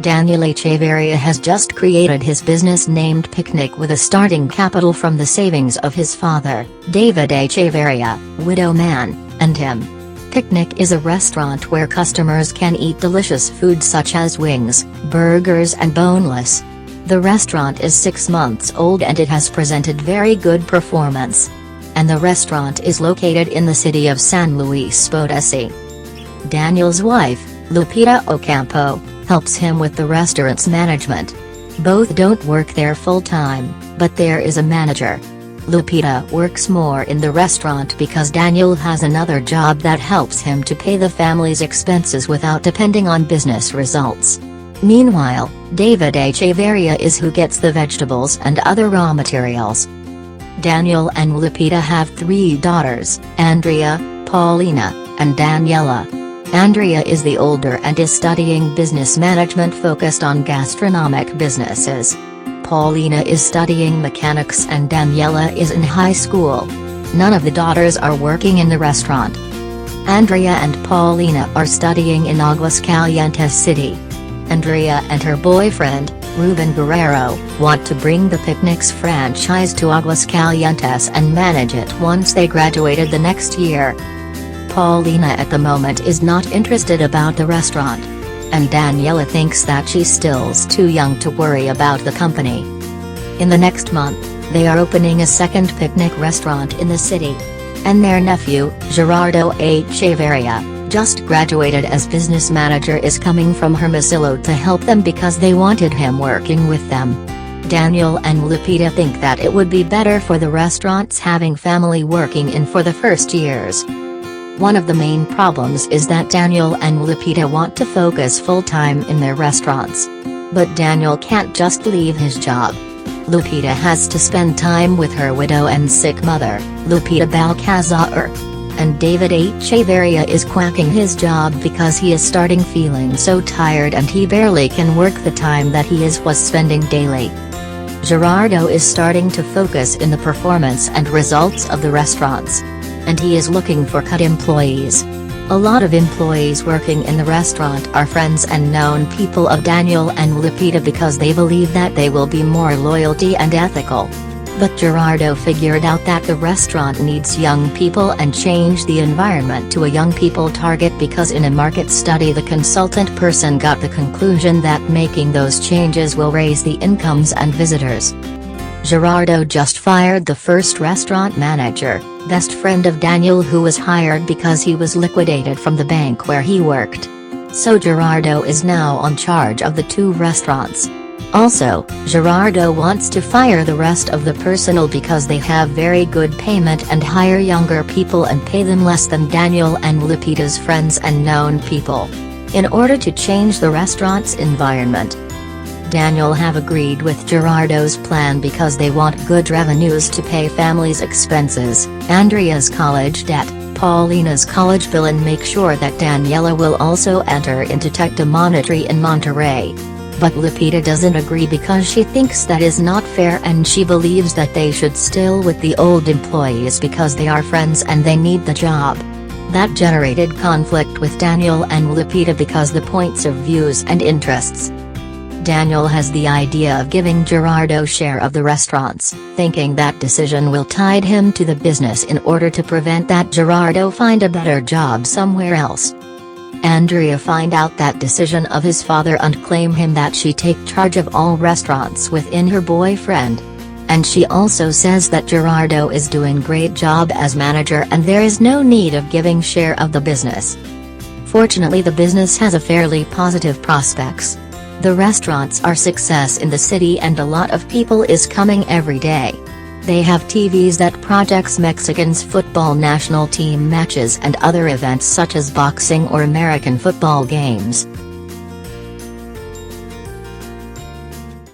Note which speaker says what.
Speaker 1: Daniel Echeverria has just created his business named Picnic with a starting capital from the savings of his father, David Echeverria, widow man, and him. Picnic is a restaurant where customers can eat delicious food such as wings, burgers and boneless. The restaurant is 6 months old and it has presented very good performance. And the restaurant is located in the city of San Luis Potosi. Daniel's wife, Lupita Ocampo, helps him with the restaurant's management. Both don't work there full-time, but there is a manager. Lupita works more in the restaurant because Daniel has another job that helps him to pay the family's expenses without depending on business results. Meanwhile, David Echeverria is who gets the vegetables and other raw materials. Daniel and Lupita have 3 daughters, Andrea, Paulina, and Daniela. Andrea is the older and is studying business management focused on gastronomic businesses. Paulina is studying mechanics and Daniela is in high school. None of the daughters are working in the restaurant. Andrea and Paulina are studying in Aguascalientes City. Andrea and her boyfriend, Ruben Guerrero, want to bring the Picnic's franchise to Aguascalientes and manage it once they graduated the next year. Paulina at the moment is not interested about the restaurant. And Daniela thinks that she's still too young to worry about the company. In the next month, they are opening a second Picnic restaurant in the city. And their nephew, Gerardo Echeverria, just graduated as business manager, is coming from Hermosillo to help them because they wanted him working with them. Daniel and Lupita think that it would be better for the restaurants having family working in for the first years. One of the main problems is that Daniel and Lupita want to focus full-time in their restaurants. But Daniel can't just leave his job. Lupita has to spend time with her widow and sick mother, Lupita Balcazar. And David Echeverria is quacking his job because he is starting feeling so tired and he barely can work the time that he was spending daily. Gerardo is starting to focus in the performance and results of the restaurants. And he is looking for cut employees. A lot of employees working in the restaurant are friends and known people of Daniel and Lupita because they believe that they will be more loyalty and ethical. But Gerardo figured out that the restaurant needs young people and changed the environment to a young people target because in a market study the consultant person got the conclusion that making those changes will raise the incomes and visitors. Gerardo just fired the first restaurant manager, best friend of Daniel, who was hired because he was liquidated from the bank where he worked. So Gerardo is now on charge of the 2 restaurants. Also, Gerardo wants to fire the rest of the personnel because they have very good payment and hire younger people and pay them less than Daniel and Lupita's friends and known people. In order to change the restaurant's environment, Daniel have agreed with Gerardo's plan because they want good revenues to pay families' expenses, Andrea's college debt, Paulina's college bill, and make sure that Daniela will also enter into Tec de Monterrey in Monterrey. But Lupita doesn't agree because she thinks that is not fair and she believes that they should still with the old employees because they are friends and they need the job. That generated conflict with Daniel and Lupita because the points of views and interests. Daniel has the idea of giving Gerardo share of the restaurants, thinking that decision will tide him to the business in order to prevent that Gerardo find a better job somewhere else. Andrea find out that decision of his father and claim him that she take charge of all restaurants within her boyfriend. And she also says that Gerardo is doing great job as manager and there is no need of giving share of the business. Fortunately the business has a fairly positive prospects. The restaurants are success in the city and a lot of people is coming every day. They have TVs that projects Mexicans football national team matches and other events such as boxing or American football games.